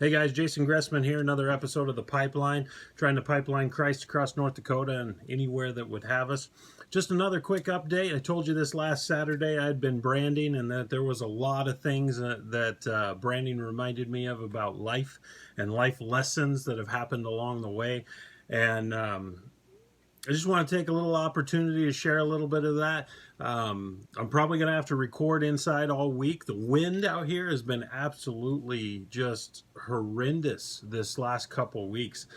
Hey guys, Jason Gressman here, another episode of The Pipeline, trying to pipeline Christ across North Dakota and anywhere that would have us. Just another quick update. I told you this last Saturday I'd been branding and that there was a lot of things that branding reminded me of about life and life lessons that have happened along the way. And I just want to take a little opportunity to share a little bit of that. I'm probably going to have to record inside all week. The wind out here has been absolutely just horrendous this last couple weeks.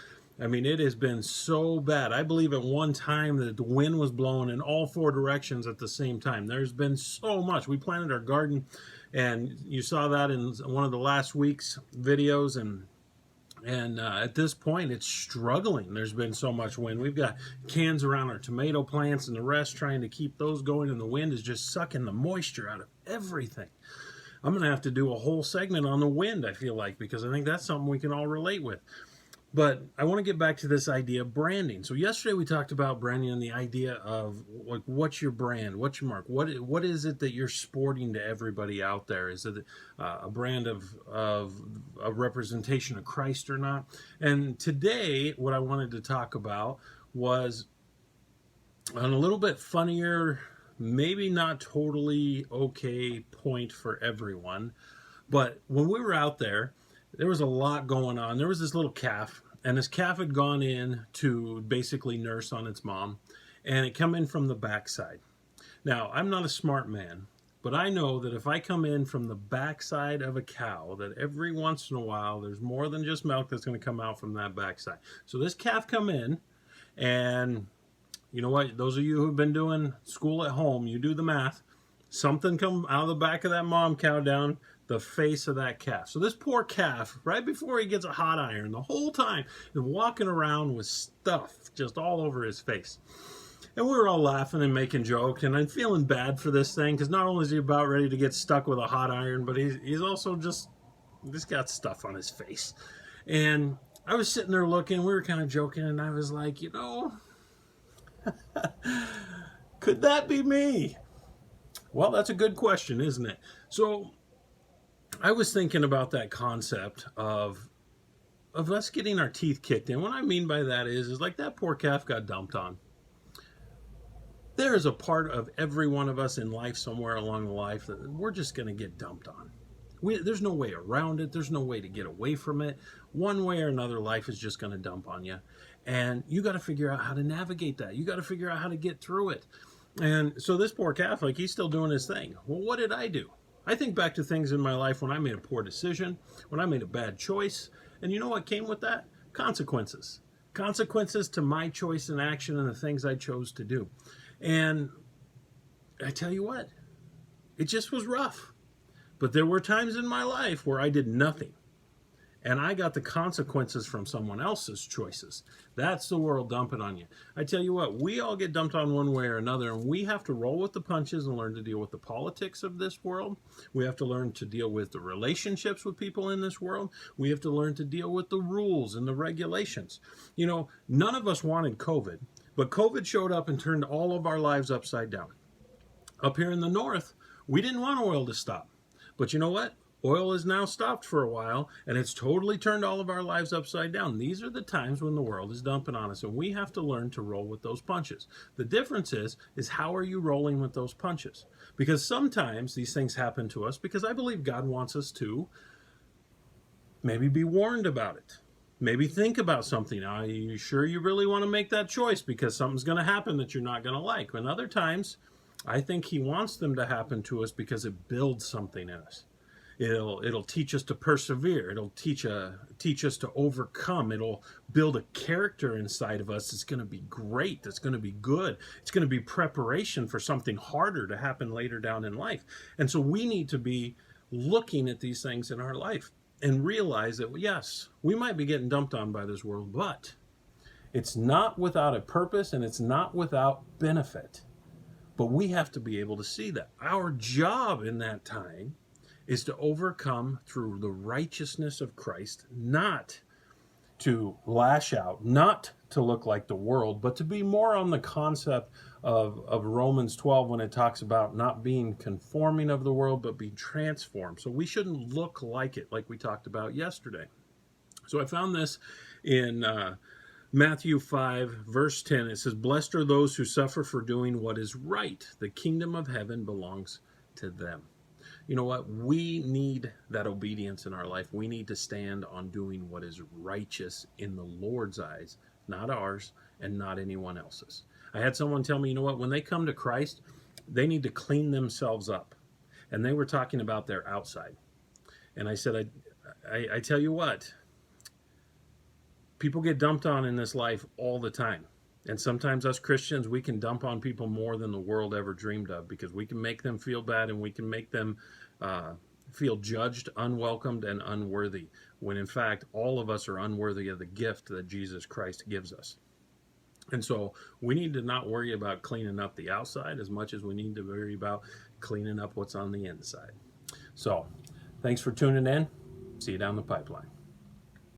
I mean, it has been so bad. I believe at one time that the wind was blowing in all four directions at the same time. There's been so much. We planted our garden, and you saw that in one of the last week's videos, and at this point, it's struggling. There's been so much wind. We've got cans around our tomato plants and the rest trying to keep those going, and the wind is just sucking the moisture out of everything. I'm going to have to do a whole segment on the wind, I feel like, because I think that's something we can all relate with. But I want to get back to this idea of branding. So yesterday we talked about branding and the idea of like, what's your brand, what's your mark, what is it that you're sporting to everybody out there? Is it a brand of a representation of Christ or not? And today, what I wanted to talk about was on a little bit funnier, maybe not totally okay point for everyone. But when we were out there was a lot going on. There was this little calf, and this calf had gone in to basically nurse on its mom, and it come in from the backside. Now, I'm not a smart man, but I know that if I come in from the backside of a cow, that every once in a while, there's more than just milk that's going to come out from that backside. So this calf come in, and you know what? Those of you who've been doing school at home, you do the math. Something come out of the back of that mom cow down the face of that calf. So this poor calf, right before he gets a hot iron, the whole time is walking around with stuff just all over his face. And we were all laughing and making jokes, and I'm feeling bad for this thing, because not only is he about ready to get stuck with a hot iron, but he's also just got stuff on his face. And I was sitting there looking, we were kind of joking, and I was like, you know, could that be me? Well, that's a good question, isn't it? So I was thinking about that concept of us getting our teeth kicked in. What I mean by that is like that poor calf got dumped on. There is a part of every one of us in life somewhere along the life that we're just going to get dumped on. There's no way around it. There's no way to get away from it. One way or another, life is just going to dump on you. And you got to figure out how to navigate that. You got to figure out how to get through it. And so this poor calf, like, he's still doing his thing. Well, what did I do? I think back to things in my life when I made a poor decision, when I made a bad choice. And you know what came with that? Consequences. Consequences to my choice and action and the things I chose to do. And I tell you what, it just was rough. But there were times in my life where I did nothing. And I got the consequences from someone else's choices. That's the world dumping on you. I tell you what, we all get dumped on one way or another, and we have to roll with the punches and learn to deal with the politics of this world. We have to learn to deal with the relationships with people in this world. We have to learn to deal with the rules and the regulations. You know, none of us wanted COVID, but COVID showed up and turned all of our lives upside down. Up here in the north, we didn't want oil to stop. But you know what? Oil is now stopped for a while, and it's totally turned all of our lives upside down. These are the times when the world is dumping on us, and we have to learn to roll with those punches. The difference is how are you rolling with those punches? Because sometimes these things happen to us because I believe God wants us to maybe be warned about it. Maybe think about something. Are you sure you really want to make that choice because something's going to happen that you're not going to like? And other times, I think he wants them to happen to us because it builds something in us. It'll teach us to persevere. It'll teach us to overcome. It'll build a character inside of us that's going to be great. That's going to be good. It's going to be preparation for something harder to happen later down in life. And so we need to be looking at these things in our life and realize that, yes, we might be getting dumped on by this world, but it's not without a purpose and it's not without benefit. But we have to be able to see that. Our job in that time is to overcome through the righteousness of Christ, not to lash out, not to look like the world, but to be more on the concept of Romans 12 when it talks about not being conforming of the world, but being transformed. So we shouldn't look like it, like we talked about yesterday. So I found this in Matthew 5, verse 10. It says, "Blessed are those who suffer for doing what is right. The kingdom of heaven belongs to them." You know what? We need that obedience in our life. We need to stand on doing what is righteous in the Lord's eyes, not ours and not anyone else's. I had someone tell me, you know what? When they come to Christ, they need to clean themselves up. And they were talking about their outside. And I said, I tell you what, people get dumped on in this life all the time. And sometimes us Christians, we can dump on people more than the world ever dreamed of, because we can make them feel bad and we can make them feel judged, unwelcomed, and unworthy, when in fact all of us are unworthy of the gift that Jesus Christ gives us. And so we need to not worry about cleaning up the outside as much as we need to worry about cleaning up what's on the inside. So thanks for tuning in. See you down the pipeline.